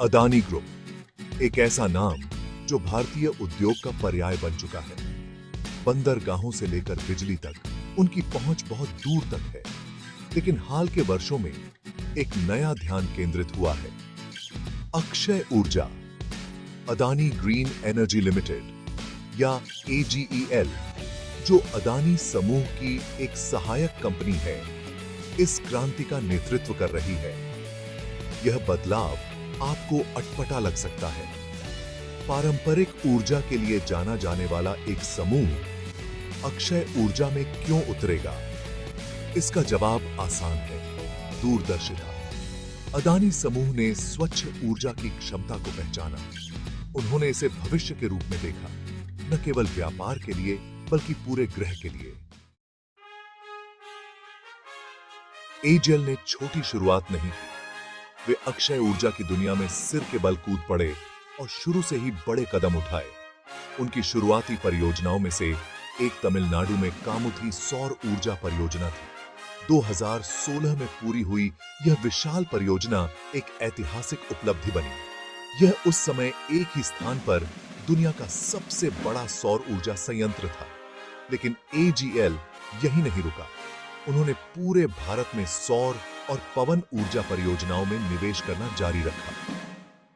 Adani group एक ऐसा नाम जो भारतीय उद्योग का पर्याय बन चुका है। बंदरगाहों से लेकर बिजली तक उनकी पहुंच बहुत दूर तक है। लेकिन हाल के वर्षों में एक नया ध्यान केंद्रित हुआ है। अक्षय ऊर्जा, अदानी ग्रीन एनर्जी लिमिटेड या AGEL, जो अदानी समूह की एक सहायक कंपनी है, इस क्रांति का नेतृत्व कर रही है। यह बदलाव आपको अटपटा लग सकता है। पारंपरिक ऊर्जा के लिए जाना जाने वाला एक समूह अक्षय ऊर्जा में क्यों उतरेगा? इसका जवाब आसान है, दूरदर्शिता। अदानी समूह ने स्वच्छ ऊर्जा की क्षमता को पहचाना। उन्होंने इसे भविष्य के रूप में देखा, न केवल व्यापार के लिए बल्कि पूरे ग्रह के लिए। AGEL ने छोटी शुरुआत नहीं की। वे अक्षय ऊर्जा की दुनिया में सिर के बल कूद पड़े और शुरू से ही बड़े कदम उठाए। उनकी शुरुआती परियोजनाओं में से एक तमिलनाडु में कामुथी सौर ऊर्जा परियोजना थी। 2016 में पूरी हुई यह विशाल परियोजना एक ऐतिहासिक उपलब्धि बनी। यह उस समय एक ही स्थान पर दुनिया का सबसे बड़ा सौर ऊर्जा संयंत्र था। लेकिन AGEL यही नहीं रुका। उन्होंने पूरे भारत में सौर और पवन ऊर्जा परियोजनाओं में निवेश करना जारी रखा।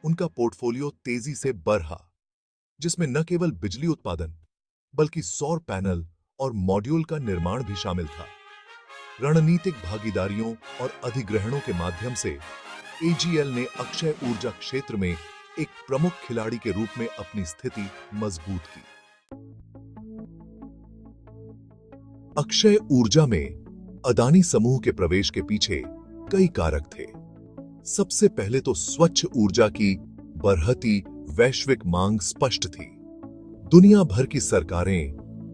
उनका पोर्टफोलियो तेजी से बढ़ा, जिसमें न केवल बिजली उत्पादन बल्कि सौर पैनल और मॉड्यूल का निर्माण भी शामिल था। रणनीतिक भागीदारियों और अधिग्रहणों के माध्यम से AGEL ने अक्षय ऊर्जा क्षेत्र में एक प्रमुख खिलाड़ी के रूप में अपनी स्थिति मजबूत की। अक्षय ऊर्जा में अदानी समूह के प्रवेश के पीछे कई कारक थे। सबसे पहले तो स्वच्छ ऊर्जा की बढ़ती वैश्विक मांग स्पष्ट थी। दुनिया भर की सरकारें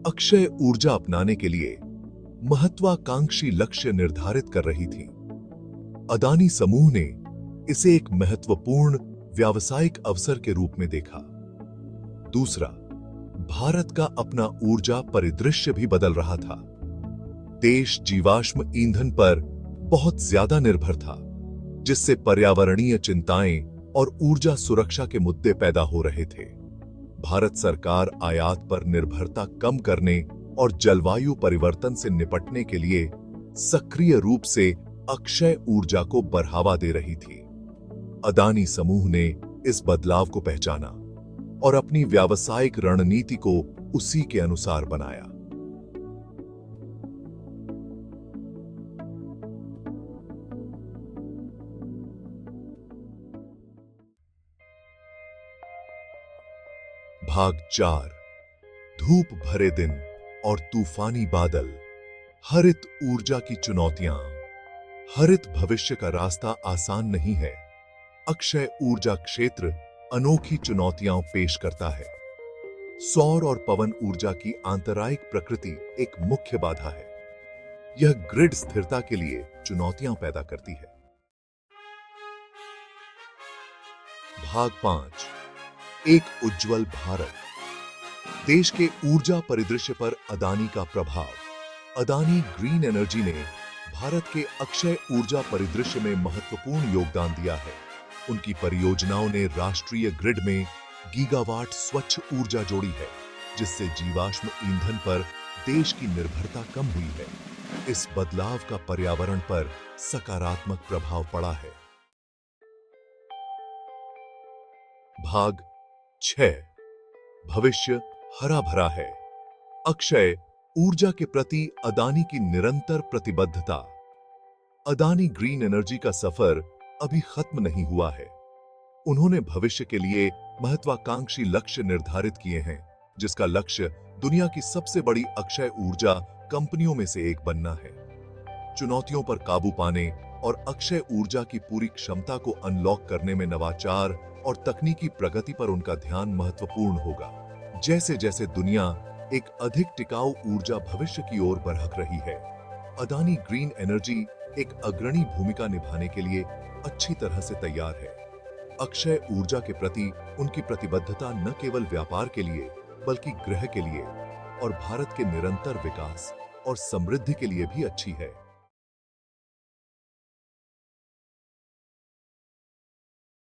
अक्षय ऊर्जा अपनाने के लिए महत्वाकांक्षी लक्ष्य निर्धारित कर रही थीं। अदानी समूह ने इसे एक महत्वपूर्ण व्यावसायिक अवसर के रूप में देखा। दूसरा, भारत का अपना ऊर्जा परिदृश्य भी बदल रहा था। देश जीवाश्म ईंधन पर बहुत ज्यादा निर्भर था, जिससे पर्यावरणीय चिंताएं और ऊर्जा सुरक्षा के मुद्दे पैदा हो रहे थे। भारत सरकार आयात पर निर्भरता कम करने और जलवायु परिवर्तन से निपटने के लिए सक्रिय रूप से अक्षय ऊर्जा को बढ़ावा दे रही थी। अदानी समूह ने इस बदलाव को पहचाना और अपनी व्यावसायिक रणनीति को उसी के अनुसार बनाया। भाग 4, धूप भरे दिन और तूफानी बादल, हरित ऊर्जा की चुनौतियां। हरित भविष्य का रास्ता आसान नहीं है। अक्षय ऊर्जा क्षेत्र अनोखी चुनौतियां पेश करता है। सौर और पवन ऊर्जा की आंतरायिक प्रकृति एक मुख्य बाधा है। यह ग्रिड स्थिरता के लिए चुनौतियां पैदा करती है। भाग 5, एक उज्जवल भारत, देश के ऊर्जा परिदृश्य पर अदानी का प्रभाव। अदानी ग्रीन एनर्जी ने भारत के अक्षय ऊर्जा परिदृश्य में महत्वपूर्ण योगदान दिया है। उनकी परियोजनाओं ने राष्ट्रीय ग्रिड में गीगावाट स्वच्छ ऊर्जा जोड़ी है, जिससे जीवाश्म ईंधन पर देश की निर्भरता कम हुई है। इस बदलाव का पर्यावरण पर सकारात्मक प्रभाव पड़ा है। भाग 6, भविष्य हरा भरा है। अक्षय ऊर्जा के प्रति अदानी की निरंतर प्रतिबद्धता। अदानी ग्रीन एनर्जी का सफर अभी खत्म नहीं हुआ है। उन्होंने भविष्य के लिए महत्वाकांक्षी लक्ष्य निर्धारित किए हैं, जिसका लक्ष्य दुनिया की सबसे बड़ी अक्षय ऊर्जा कंपनियों में से एक बनना है। चुनौतियों पर काबू पाने और अक्षय ऊर्जा की पूरी क्षमता को अनलॉक करने में नवाचार और तकनीकी प्रगति पर उनका ध्यान महत्वपूर्ण होगा। जैसे जैसे दुनिया एक अधिक टिकाऊ ऊर्जा भविष्य की ओर बढ़ रही है, अदानी ग्रीन एनर्जी एक अग्रणी भूमिका निभाने के लिए अच्छी तरह से तैयार है। अक्षय ऊर्जा के प्रति उनकी प्रतिबद्धता न केवल व्यापार के लिए बल्कि ग्रह के लिए और भारत के निरंतर विकास और समृद्धि के लिए भी अच्छी है।